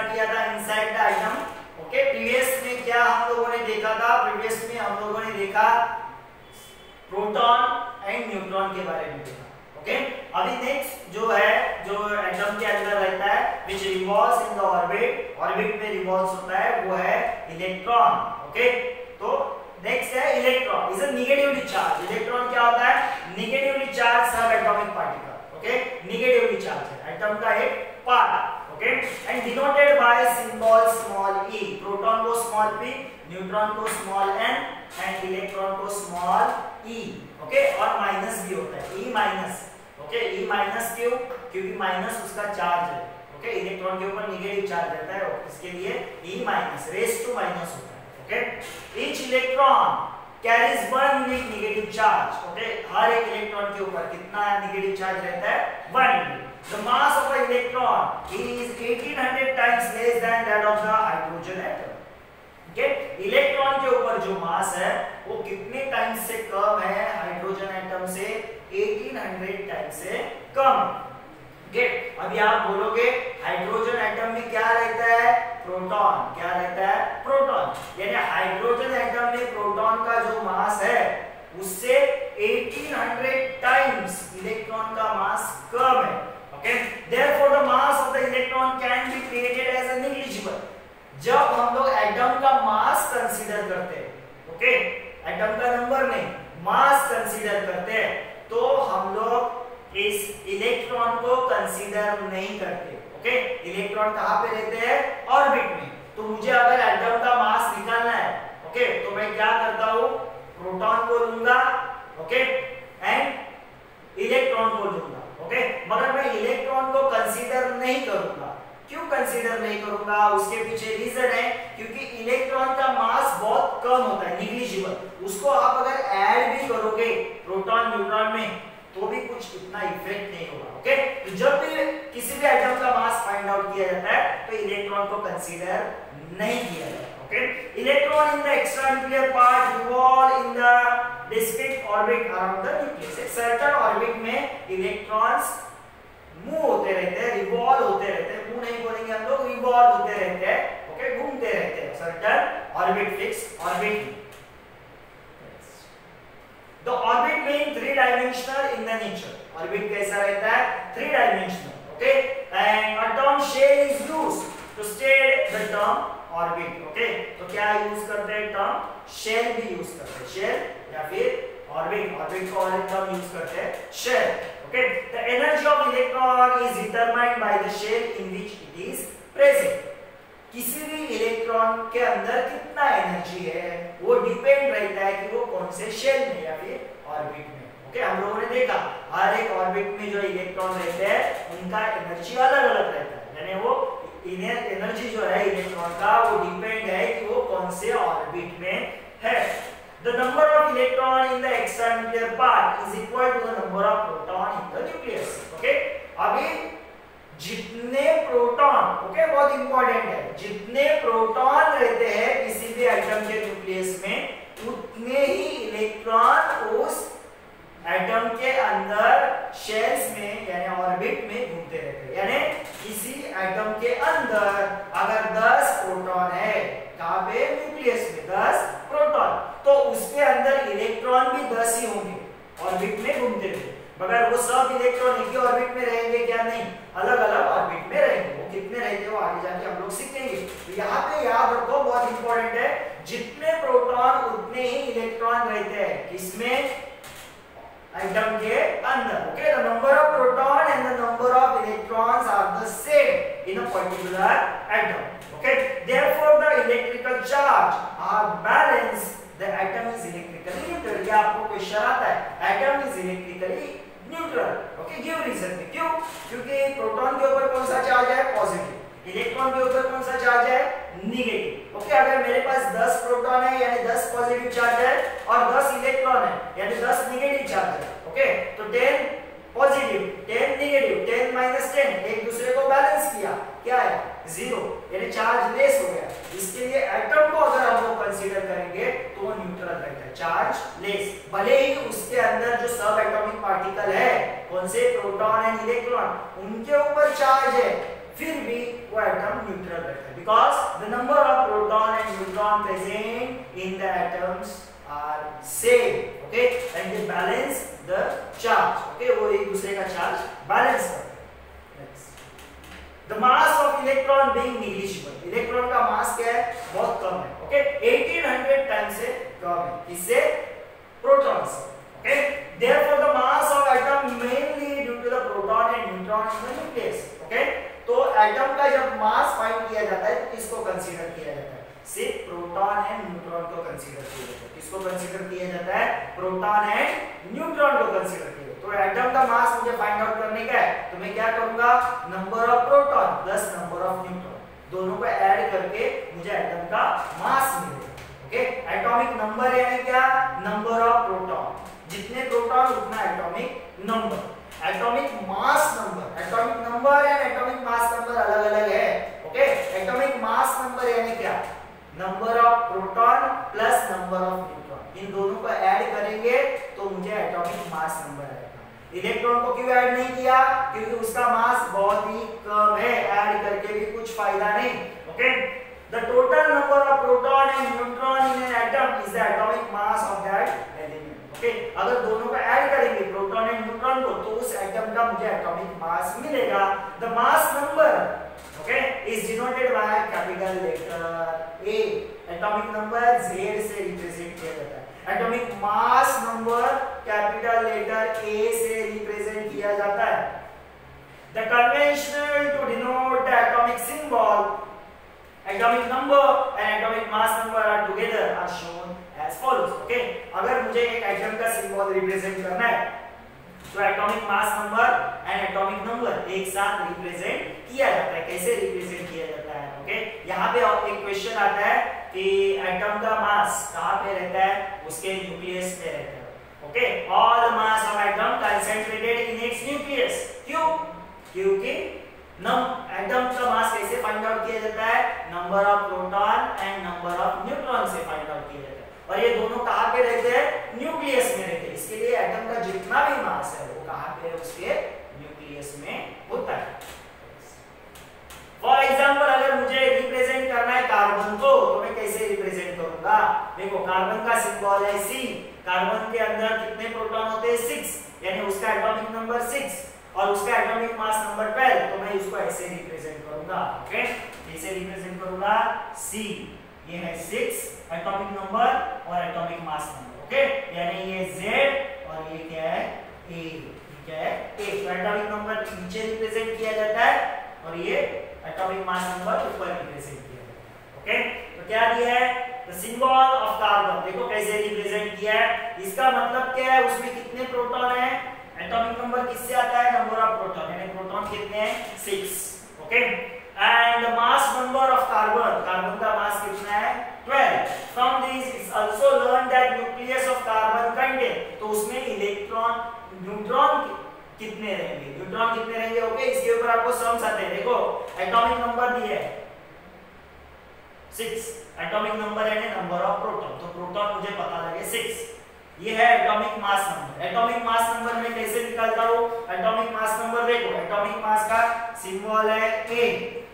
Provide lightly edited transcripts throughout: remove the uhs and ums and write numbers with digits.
Start किया था inside the item. Okay, previous में क्या हम लोगों ने देखा था? प्रीवियस में हम लोगों ने देखा प्रोटॉन एंड न्यूट्रॉन के बारे में देखा। ओके, अभी नेक्स्ट जो है, जो एटम के अंदर रहता है, which revolves in the orbit, orbit में रिवॉल्व्स होता है, वो है इलेक्ट्रॉन। ओके, तो नेक्स्ट है electron is a negatively charge. Electron क्या होता है? नेगेटिवली चार्ज सब atomic particle. Okay, negatively charge है एटम का एक part. Okay, and denoted by symbol small e। Proton को स्मॉल p, न्यूट्रॉन को स्मॉल n एंड इलेक्ट्रॉन को स्मॉल e। ओके, और माइनस भी होता है, e minus. Okay, e minus क्यों? क्योंकि माइनस उसका चार्ज है। ओके, इलेक्ट्रॉन के ऊपर नेगेटिव चार्ज रहता है, इसके लिए e minus, raise to minus होता है। Okay, each electron carries one unique negative charge. Okay, हर एक इलेक्ट्रॉन के ऊपर कितना नेगेटिव चार्ज रहता है? 1 unit. The mass of an electron is 1800 times less than that of the hydrogen atom. Okay? Electron के ऊपर जो मास है वो कितने टाइम्स से कम है हाइड्रोजन एटम से? 1800 टाइम्स से कम। okay? अभी आप बोलोगे हाइड्रोजन एटम में क्या रहता है? प्रोटॉन। क्या रहता है? प्रोटॉन। यानी हाइड्रोजन एटम में प्रोटॉन का जो मास है उससे 1800 टाइम्स इलेक्ट्रॉन का मास कम है। Okay? Therefore, the mass of the electron can be created as a negligible. जब हम लोग एटम का मास कंसीडर करते हैं, ओके, एटम का नंबर नहीं, मास कंसीडर करते हैं, तो हम लोग इस इलेक्ट्रॉन को कंसीडर नहीं करते। ओके, इलेक्ट्रॉन कहाँ पे रहते हैं? ऑर्बिट में। तो मुझे अगर एटम का मास निकालना है, ओके, तो मैं क्या करता हूँ? प्रोटॉन को लूंगा, ओके, एंड इलेक्ट्रॉन को लूंगा। ओके, मगर मैं इलेक्ट्रॉन को कंसीडर नहीं करूंगा। क्यों कंसीडर नहीं करूंगा? उसके पीछे रीजन है, क्योंकि इलेक्ट्रॉन का मास बहुत कम होता है, नेग्लिजिबल। उसको आप अगर ऐड भी करोगे प्रोटॉन न्यूट्रॉन में तो भी कुछ इतना इफेक्ट नहीं होगा। ओके, तो जब भी किसी भी एटम का मास फाइंड आउट किया जाता है तो इलेक्ट्रॉन को कंसीडर नहीं किया जाता। Okay, electron in the extra nuclear part revolve in the discrete orbit around the nucleus. एक सर्टेन ऑर्बिट में इलेक्ट्रॉन्स मूव होते रहते हैं, रिवॉल्व होते रहते हैं। मूव नहीं बोलेंगे हम लोग, रिवॉल्व होते रहते हैं। ओके, घूमते रहते हैं certain orbit, fix orbit. The orbit being 3 dimensional in the nature. Orbit कैसा रहता है? 3 dimensional. Okay, and a term shell is used to state the term orbit. Okay, तो क्या यूज करते हैं? टर्म शेल भी यूज करते हैं, शेल या फिर ऑर्बिट। ऑर्बिट को और एक टर्म यूज करते हैं, shell. Okay, the energy of electron is determined by the shell in which it is present. किसी भी इलेक्ट्रॉन के अंदर कितना एनर्जी है वो डिपेंड रहता है कि वो कौन से शेल में या फिर ऑर्बिट में। ओके, हम लोगों ने देखा हर एक ऑर्बिट में जो इलेक्ट्रॉन रहते हैं उनका एनर्जी अलग अलग रहता है, यानी वो एनर्जी जो है इलेक्ट्रॉन का वो डिपेंड है कि वो कौन से ऑर्बिट में है। The number of electron in the extra nuclear part is equal to the number of proton in the nucleus. Okay? अभी जितने प्रोटॉन, ओके, बहुत इंपॉर्टेंट है, जितने प्रोटॉन रहते हैं किसी भी एटम के न्यूक्लियस में उतने ही इलेक्ट्रॉन उस एटम के अंदर शेल्स में यानी ऑर्बिट में घूमते रहते हैं। यानी किसी एटम के अंदर अगर 10 प्रोटॉन है, कहां पे? न्यूक्लियस में 10 प्रोटॉन, तो उसके अंदर इलेक्ट्रॉन भी 10 ही होंगे, ऑर्बिट में घूमते हुए। मगर वो सब इलेक्ट्रॉन एक ही ऑर्बिट में रहेंगे क्या? नहीं, अलग अलग ऑर्बिट में रहेंगे। वो कितने रहेंगे वो आगे जाके हम लोग सीखेंगे। तो यहाँ पे याद रखो, बहुत इंपॉर्टेंट है, जितने प्रोटॉन उतने ही इलेक्ट्रॉन रहते हैं, किसमें? एटम के अंदर। Okay, the number of proton and the number of electrons are the same in a particular atom. Okay, therefore the electrical charge are balanced, the atom is electrically neutral. ये आपको question आता है, atom is electrically neutral. Okay, give reason में। क्यों? क्योंकि proton के ऊपर कौन सा चार्ज है? पॉजिटिव। इलेक्ट्रॉन के ऊपर कौन सा चार्ज है? नेगेटिव। ओके, अगर मेरे पास 10 प्रोटॉन है यानी 10 पॉजिटिव चार्ज है और 10 इलेक्ट्रॉन है यानी 10 नेगेटिव चार्ज है। ओके, तो 10 पॉजिटिव 10 नेगेटिव 10 माइनस 10 एक दूसरे को बैलेंस किया, क्या है? 0, यानी चार्ज लेस हो गया। इसके लिए एटम को अगर हम लोग कंसीडर करेंगे तो वो न्यूट्रल रहता है, चार्ज लेस। भले ही उसके अंदर जो सब एटॉमिक पार्टिकल है, कौन से? प्रोटॉन एंड इलेक्ट्रॉन, उनके ऊपर चार्ज है, फिर भी वो एटम न्यूट्रल रहता है, because the number of proton and neutron present in the atoms are same, okay, and they balance the charge, okay, वो एक दूसरे का चार्ज बैलेंस करते हैं। The mass of electron being negligible, electron का मास क्या है, बहुत कम है, ओके, 1800 टाइम्स से कम है, किससे, प्रोटॉन से, okay, therefore the mass of atom mainly due to the proton and neutron in the nucleus, okay, तो एटम का जब मास फाइंड किया जाता है तो किसको कंसीडर किया जाता है, सिर्फ प्रोटॉन एंड न्यूट्रॉन को कंसीडर किया जाता है, किसको कंसीडर किया जाता है, प्रोटॉन एंड न्यूट्रॉन को कंसीडर किया जाता है। तो एटम का मास मुझे फाइंड आउट करने का है, तो मैं क्या करूंगा, number of proton plus number of neutron, दोनों को ऐड करके मुझे एटम का मास मिलेगा, ओके। एटॉमिक नंबर यानी क्या, नंबर ऑफ प्रोटॉन, जितने प्रोटॉन उतना atomic number. Atomic mass number, atomic number and atomic mass number अलग अलग है, ओके। एटॉमिक मास नंबर यानी क्या, number of proton plus number of neutron, इन दोनों को ऐड करेंगे तो मुझे एटॉमिक मास नंबर आएगा। इलेक्ट्रॉन को क्यों ऐड नहीं किया, क्योंकि उसका मास बहुत ही कम है, ऐड करके भी कुछ फायदा नहीं, okay. The total number of proton and neutron in an atom is the atomic mass of that element, okay. अगर दोनों को ऐड करेंगे प्रोटॉन एंड न्यूट्रॉन को, तो उस एटम का मुझे एटॉमिक मास मिलेगा। The mass number, okay, is denoted by capital letter A, atomic number Z से रिप्रेजेंट किया जाता है। Atomic mass number capital letter A से रिप्रेजेंट किया जाता है। The conventional to denote the atomic symbol, atomic number and atomic mass number are together are shown as follows, okay। अगर मुझे एक एटम का सिंबल रिप्रेजेंट करना है तो atomic mass number and atomic number एक साथ रिप्रेजेंट किया जाता है। कैसे रिप्रेजेंट किया जाता है, ओके। यहाँ पे एक क्वेश्चन आता है कि एटम का मास कहाँ पे रहता है, उसके न्यूक्लियस में रहता है, okay. All the mass of atom concentrated in its nucleus, क्यों, क्योंकि एटम का मास कैसे फाइंड आउट किया जाता है, number of proton and number of neutron से फाइंड आउट किया जाता है, और ये दोनों कहाँ पे रहते हैं, न्यूक्लियस में रहते हैं। इसके लिए एटम का जितना भी मास है वो कहाँ पे है, उसके न्यूक्लियस में होता है। फॉर एग्जांपल अगर मुझे रिप्रेजेंट करना है कार्बन को, तो मैं कैसे रिप्रेजेंट करूंगा, देखो कार्बन का सिंबल है C, कार्बन के अंदर कितने प्रोटॉन होते हैं, 6, यानी उसका एटॉमिक नंबर 6 और उसका एटॉमिक मास नंबर 12, तो मैं इसको ऐसे रिप्रेजेंट करूंगा, ओके। कैसे रिप्रेजेंट करूंगा, C, ये है 6 एटॉमिक नंबर और एटॉमिक मास नंबर, ओके, यानी ये Z और ये क्या है, A, क्या है, A। तो एटॉमिक नंबर नीचे रिप्रेजेंट किया जाता है और ये एटॉमिक मास नंबर ऊपर रिप्रेजेंट किया जाता है, ओके। तो क्या दिया है, द सिंबल ऑफ कार्बन, देखो कैसे रिप्रेजेंट किया है, इसका मतलब क्या है, उसमें कितने प्रोटॉन है, एटॉमिक नंबर किससे आता है, नंबर ऑफ प्रोटॉन, यानी प्रोटॉन कितने हैं, 6, okay. And the mass number of carbon, carbon का मास कितना है, 12। From this it's also learn that nucleus of carbon contain, तो उसमें इलेक्ट्रॉन, न्यूट्रॉन कितने रहेंगे, न्यूट्रॉन कितने रहेंगे, ओके। इसके ऊपर आपको सम्स आते हैं, देखो एटॉमिक नंबर दिया है 6, एटॉमिक नंबर यानी नंबर ऑफ प्रोटॉन, तो प्रोटॉन मुझे पता लगे 6, ये है atomic mass number. Atomic mass number में कैसे निकालता हूं, एटॉमिक मास नंबर देखो, एटॉमिक मास का सिंबल है A,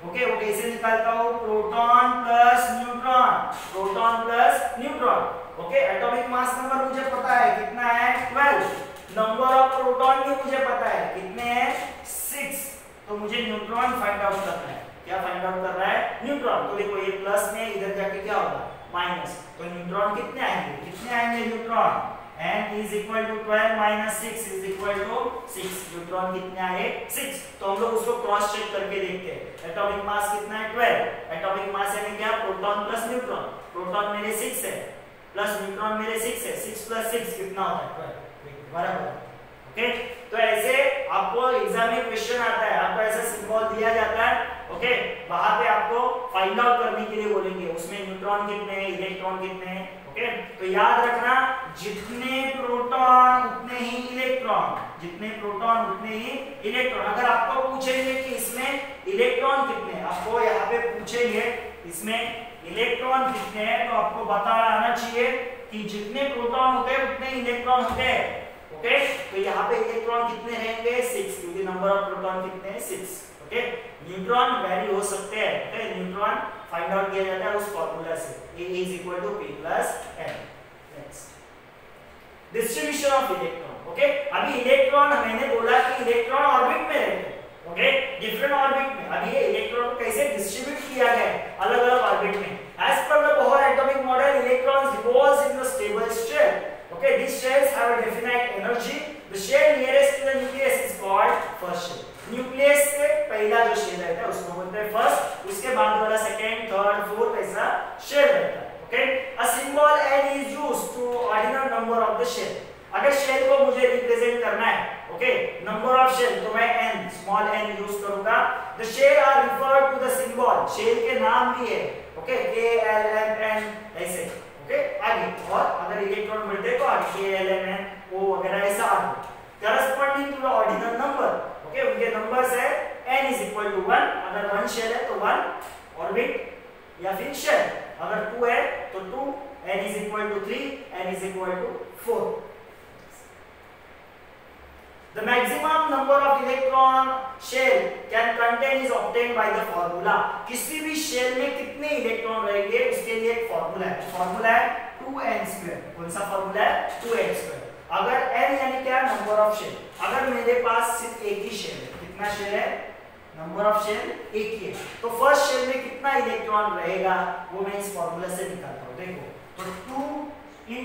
ओके। वो कैसे निकालता हूं, proton plus neutron, proton plus neutron, okay. Atomic mass number मुझे पता है कितना है, 12, नंबर ऑफ प्रोटॉन भी मुझे पता है कितने हैं, 6, तो मुझे न्यूट्रॉन फाइंड आउट करना है, क्या फाइंड आउट कर रहा है, न्यूट्रॉन। तो देखो ये प्लस में इधर जाके क्या होगा, माइनस, तो न्यूट्रॉन कितने आएंगे, कितने आएंगे neutron, n is equal to 12 minus 6 is equal to 6, neutron कितने आए, 6। तो हम लोग उसको क्रॉस चेक करके देखते हैं, एटॉमिक मास कितना है, 12, एटॉमिक मास यानी क्या, प्रोटॉन प्लस न्यूट्रॉन, प्रोटॉन मेरे 6 है प्लस न्यूट्रॉन मेरे 6 है, 6 प्लस 6 कितना होता है, 12, बराबर, ओके। तो ऐसे आपको एग्जाम में क्वेश्चन आता है, आपको ऐसा सिंबल दिया जाता है, ओके। वहां पे आपको फाइंड आउट करने के लिए बोलेंगे, उसमें न्यूट्रॉन कितने हैं, इलेक्ट्रॉन कितने हैं, ओके। तो याद रखना, जितने प्रोटॉन उतने ही इलेक्ट्रॉन, जितने प्रोटॉन उतने ही इलेक्ट्रॉन। अगर आपको पूछेंगे कि इसमें इलेक्ट्रॉन कितने, आपको यहाँ पे पूछेंगे इसमें इलेक्ट्रॉन कितने हैं, तो आपको बताना आना चाहिए कि जितने प्रोटॉन होते हैं उतने इलेक्ट्रॉन होते हैं, ओके। तो यहाँ पे इलेक्ट्रॉन कितने रहेंगे 6, क्योंकि नंबर ऑफ प्रोटॉन कितने हैं 6। ओके, न्यूट्रॉन वेरी हो सकते हैं। ओके, न्यूट्रॉन फाइंड आउट किया जाता है उस फार्मूला से, A = P + N। Next, distribution of electron. Okay, अभी इलेक्ट्रॉन मैंने बोला कि इलेक्ट्रॉन ऑर्बिट में रहते हैं। ओके, डिफरेंट ऑर्बिट में। अभी ये इलेक्ट्रॉन को कैसे डिस्ट्रीब्यूट किया गया है अलग अलग ऑर्बिट में। As per the Bohr atomic model, electrons revolves in the stable shell. Okay, these shells have a definite energy. The shell nearest to the nucleus is called first shell. Nucleus से पहला जो shell रहता है उसको बोलते हैं first, उसके बाद वाला सेकंड, थर्ड, फोर्थ ऐसा शेल रहता है। Okay, a symbol n is used to ordinal number of the shell. अगर शेल को मुझे रिप्रेजेंट करना है, ओके, नंबर ऑफ शेल, तो मैं n स्मॉल n यूज करूंगा। The shell are referred to the symbol, shell के नाम भी है। Okay, K L M N ऐसे। ओके, आगे और अगर इलेक्ट्रॉन मिलते हैं तो आगे K L M N O वगैरह ऐसा आगे corresponding to the ordinal number. Okay, उनके नंबर्स है n = 1, अगर 1 शेल है तो 1 ऑर्बिट या फिर शेल, अगर 2 है तो 2, n = 3, n = 4। The maximum number of electron shell can contain is obtained by the formula. किसी भी शेल में कितने इलेक्ट्रॉन रहेंगे उसके लिए एक फार्मूला है। फार्मूला है 2n²। कौन सा फार्मूला है 2n²। अगर n यानी क्या, नंबर ऑफ शेल। अगर मेरे पास सिर्फ एक ही शेल है, कितना शेल है, नंबर ऑफ शेल एक ही है, तो फर्स्ट शेल में कितना इलेक्ट्रॉन रहेगा वो मैं इस फार्मूला से निकालता हूं। देखो, तो 2 *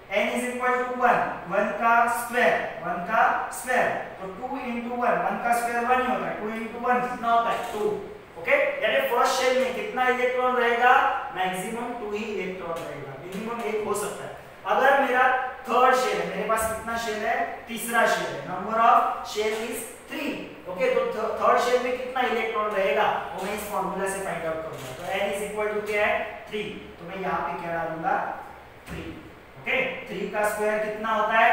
n = 1, 1 का स्क्वायर, 1 का स्क्वायर, तो 2 * 1, 1 का स्क्वायर 1 ही होता है, 2 * 1 कितना होता है 2। ओके, यानी फर्स्ट शेल में कितना इलेक्ट्रॉन रहेगा, मैक्सिमम 2 ही इलेक्ट्रॉन रहेगा, मिनिमम 1 हो सकता है। अगर मेरा थर्ड शेल है, मेरे पास कितना शेल है, तीसरा शेल है, number of shell is 3। Okay, तो थर्ड शेल में कितना इलेक्ट्रॉन रहेगा वो मैं इस फार्मूला से फाइंड आउट करूंगा। तो n = क्या है 3, तो मैं यहाँ पे क्या डालूंगा 3। ओके, 3 का स्क्वायर कितना होता है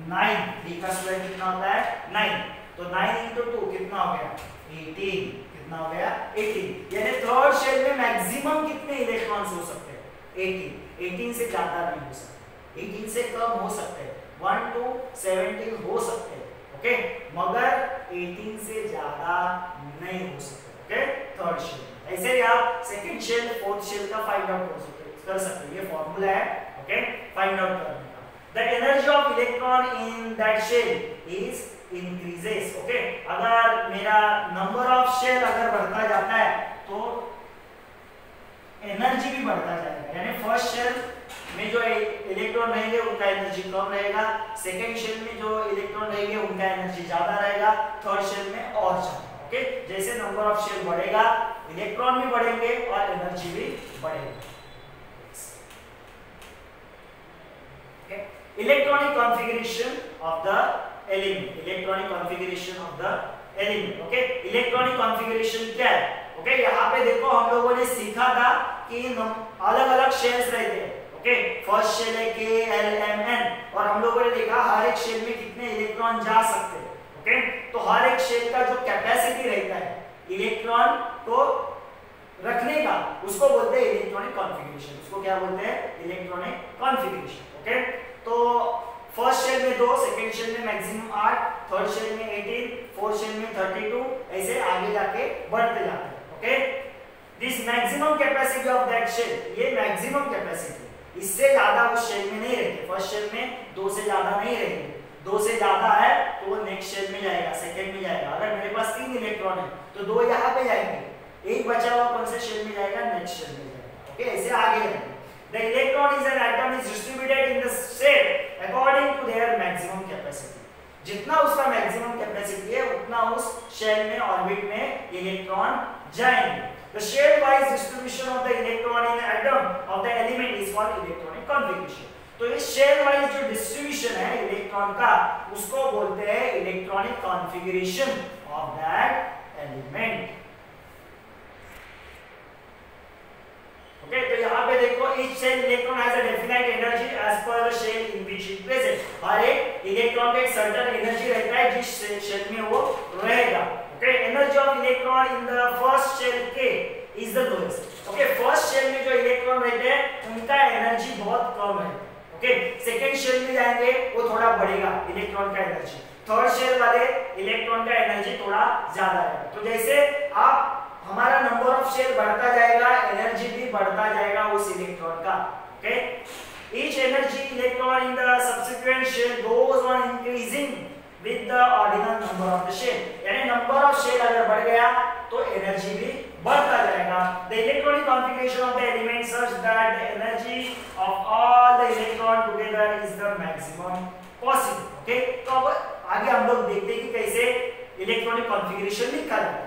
9, 3 का स्क्वायर कितना होता है 9, तो 9 × 2 कितना हो गया 18, कितना हो गया 18। यानी थर्ड शेल में मैक्सिमम कितने इलेक्ट्रॉन्स हो सकते हैं 18, 18 से ज्यादा नहीं हो सकते, 18 से कम हो सकते हैं, 1 to 17 हो सकते हैं। ओके, मगर 18 से ज्यादा नहीं हो सकते। Okay, third shell. ऐसे ही आप सेकंड शेल, फोर्थ शेल का फाइंड आउट कर सकते हैं, ये फार्मूला है। ओके, फाइंड आउट करने का। The energy of electron in that shell is increases. Okay, अगर मेरा नंबर ऑफ शेल अगर बढ़ता जाता है तो एनर्जी भी बढ़ता जाएगा। यानी फर्स्ट शेल में जो इलेक्ट्रॉन रहेंगे उनका एनर्जी कम रहेगा, सेकंड शेल में जो इलेक्ट्रॉन रहेंगे उनका एनर्जी ज्यादा रहेगा, थर्ड शेल में और ज्यादा। ओके, जैसे नंबर ऑफ शेल बढ़ेगा इलेक्ट्रॉन भी बढ़ेंगे और एनर्जी भी बढ़ेगी। Electronic configuration of the element, electronic configuration of the element. Okay, electronic configuration क्या है। ओके, यहाँ पे देखो हम लोगों ने सीखा था कि अलग अलग शेल्स रहते हैं। ओके, फर्स्ट शेल है K L M N और हम लोगों ने देखा हर एक शेल में कितने इलेक्ट्रॉन जा सकते हैं। ओके, तो हर एक शेल का जो कैपेसिटी रहता है इलेक्ट्रॉन को रखने का, उसको बोलते हैं इलेक्ट्रॉनिक कॉन्फ़िगरेशन। उसको क्या बोलते हैं, इलेक्ट्रॉनिक कॉन्फ़िगरेशन। ओके, तो फर्स्ट शेल में 2, सेकंड शेल में मैक्सिमम 8, थर्ड शेल में 18, फोर्थ शेल में 32, ऐसे आगे जाके बढ़ते जाते हैं। Okay, this maximum capacity of that shell, ये मैक्सिमम कैपेसिटी, इससे ज्यादा उस शेल में नहीं रहते। फर्स्ट शेल में 2 से ज्यादा नहीं रहेंगे, 2 से ज्यादा है तो वो नेक्स्ट शेल में जाएगा, सेकंड में जाएगा। अगर मेरे पास 3 इलेक्ट्रॉन है तो 2 यहाँ पे जाएंगे, एक बचा हुआ कौन से शेल में जाएगा, नेक्स्ट शेल में जाएगा। ओके, ऐसे आगे जाएंगे। The electron is an atom is distributed in the state according to their maximum capacity. जितना उसका मैक्सिमम कैपेसिटी है उतना उस शेल में, ऑर्बिट में इलेक्ट्रॉन जाएंगे। The shell wise distribution of the electron in atom of the element is called electronic configuration. तो इस शेल वाइज जो डिस्ट्रीब्यूशन है इलेक्ट्रॉन का उसको बोलते हैं electronic configuration of that element. Okay, तो यहाँ पे देखो each cell electron has a definite energy as per the shell in which it present. हर एक इलेक्ट्रॉन का एक सर्टेन एनर्जी रहता है जिस शेल में वो रहेगा। Okay, energy of electron in the first shell K is the lowest. Okay, first shell में जो इलेक्ट्रॉन रहते हैं उनका एनर्जी बहुत कम है। ओके। सेकेंड शेल में जाएंगे वो थोड़ा बढ़ेगा इलेक्ट्रॉन का एनर्जी, थर्ड शेल वाले इलेक्ट्रॉन का एनर्जी थोड़ा ज्यादा है। तो जैसे आप हमारा नंबर ऑफ शेल बढ़ता जाएगा, एनर्जी भी बढ़ता जाएगा उस इलेक्ट्रॉन का, okay. Each energy electron in the subsequent shell goes on increasing with the ordinal number of the shell, यानी नंबर ऑफ शेल अगर बढ़ गया तो एनर्जी भी बढ़ता जाएगा। The electronic configuration of the element such that the energy of all the electron together is the maximum possible, okay. तो अब आगे हम लोग देखते हैं कि कैसे इलेक्ट्रॉनिक कॉन्फ़िगरेशन लिखा जाता है।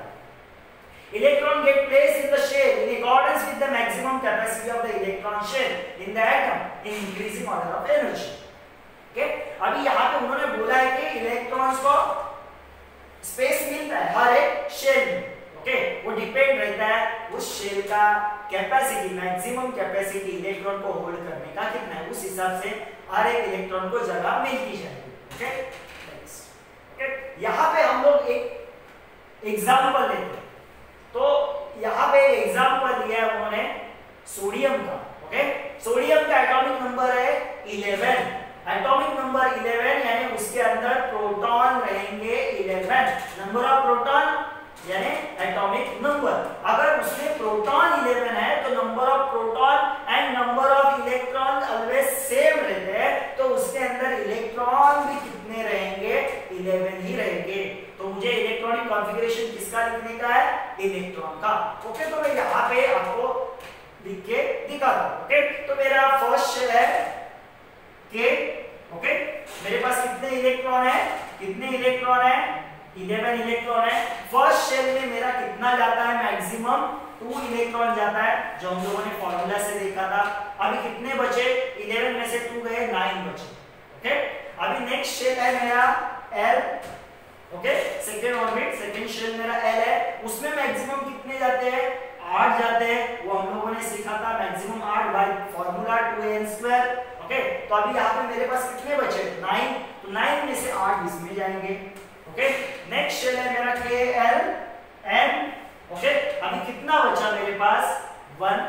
Electron get placed in the shell in accordance with the maximum capacity of the electron shell in the atom in increasing order of energy. Okay? अभी यहाँ पे उन्होंने बोला है कि इलेक्ट्रॉन्स को स्पेस मिलता है हर एक शेल में, ओके। वो डिपेंड रहता है उस शेल का कैपेसिटी, मैक्सिमम कैपेसिटी इलेक्ट्रॉन को होल्ड करने का कितना है, उस हिसाब से हर एक इलेक्ट्रॉन को जगह मिलती जाएगी, ओके। ओके, यहाँ पे हम लोग एक एग्जांपल लेते हैं। तो यहाँ पे एग्जांपल लिया है उन्होंने सोडियम का, ओके। सोडियम का एटॉमिक नंबर है 11, एटॉमिक नंबर 11 यानी उसके अंदर प्रोटॉन रहेंगे 11, नंबर ऑफ प्रोटॉन यानी एटॉमिक नंबर। अगर उसमें प्रोटॉन 11 है तो number of proton and number of electron always same रहते हैं, तो उसके अंदर इलेक्ट्रॉन भी कितने रहेंगे, 11 ही रहेंगे। तो मुझे इलेक्ट्रॉनिक कॉन्फ़िगरेशन किसका लिखने का है, इलेक्ट्रॉन का, ओके। तो मैं यहाँ पे आपको लिख के दिखा रहा हूँ, ओके। तो मेरा फर्स्ट शेल है के, ओके। मेरे पास कितने इलेक्ट्रॉन है, कितने इलेक्ट्रॉन है, 11 इलेक्ट्रॉन है। फर्स्ट शेल में मेरा कितना जाता है, मैक्सिमम 2 इलेक्ट्रॉन जाता है, जो हम लोगों ने फॉर्मूला से देखा था। अभी कितने बचे, 11 में से 2 गए, 9 बचे, ओके। अभी नेक्स्ट शेल है मेरा L, okay. Second orbit, second shell मेरा L है, उसमें मैक्सिमम कितने जाते हैं, 8 जाते हैं। वो हम लोगों ने सीखा था maximum 8 by formula 2n², okay. तो अभी यहाँ पे मेरे पास कितने बचे, 9, तो 9 में से 8 इसमें जाएंगे, ओके। नेक्स्ट शेल है मेरा KLN, ओके। अभी कितना बचा मेरे पास, 1,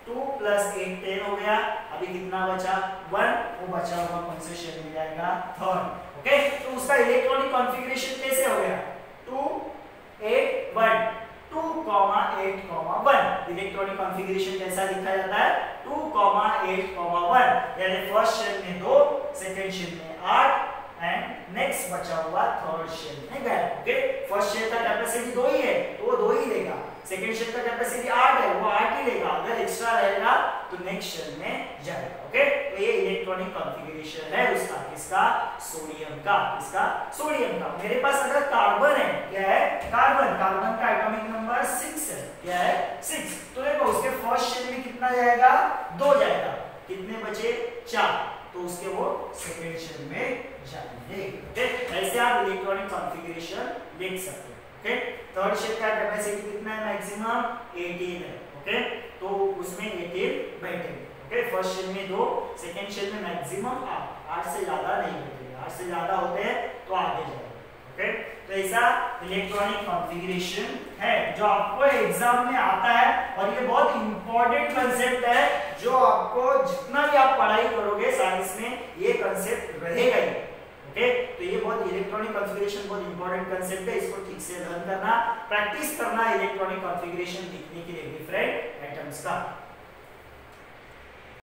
2 + 8 10 हो गया। अभी कितना बचा, 1, वो बचा हुआ कौन से शेल में जाएगा, थर्ड, ओके। तो उसका इलेक्ट्रॉनिक कॉन्फ़िगरेशन कैसे हो गया, 2 8 1, 2, 8, 1। इलेक्ट्रॉनिक कॉन्फ़िगरेशन कैसा लिखा जाता है, 2, 8, 1, यानी फर्स्ट शेल में 2, सेकंड शेल में 8 एंड नेक्स्ट बचा हुआ थर्ड शेल में गया, ओके। फर्स्ट शेल का कैपेसिटी 2 ही है तो वो 2 ही लेगा, सेकंड शेल का कैपेसिटी 8 है वो 8 ही लेगा, अगर एक्स्ट्रा रहेगा तो नेक्स्ट शेल में जाएगा, ओके। तो ये इलेक्ट्रॉनिक कॉन्फ़िगरेशन है उसका, किसका, सोडियम का, किसका, सोडियम का। मेरे पास अगर कार्बन है, क्या है, कार्बन, कार्बन का एटॉमिक नंबर 6 है, क्या है, 6। तो देखो उसके फर्स्ट शेल में कितना जाएगा, 2 जाएगा, कितने बचे, 4, तो उसके वो सेकंड शेल में जाएंगे, ओके। ऐसे आप इलेक्ट्रॉनिक कॉन्फ़िगरेशन लिख सकते हैं, ओके। थर्ड शेल का कैपेसिटी कितना है, मैक्सिमम 18 है, ओके। तो उसमें 18 बैठेंगे, ओके। फर्स्ट शेल में 2, सेकंड शेल में मैक्सिमम 8 से ज्यादा नहीं बैठेंगे, 8 से ज्यादा होते हैं तो आगे जाएंगे, ओके। तो ऐसा इलेक्ट्रॉनिक कॉन्फ़िगरेशन है जो आपको एग्जाम में आता है, और ये बहुत इंपॉर्टेंट कंसेप्ट है जो आपको जितना भी आप पढ़ाई करोगे साइंस में ये कंसेप्ट रहेगा ही, ओके। तो ये बहुत इलेक्ट्रॉनिक कॉन्फ़िगरेशन बहुत इंपॉर्टेंट कंसेप्ट है, इसको ठीक से लर्न करना, प्रैक्टिस करना इलेक्ट्रॉनिक कॉन्फ़िगरेशन लिखने के लिए डिफरेंट एटम्स का।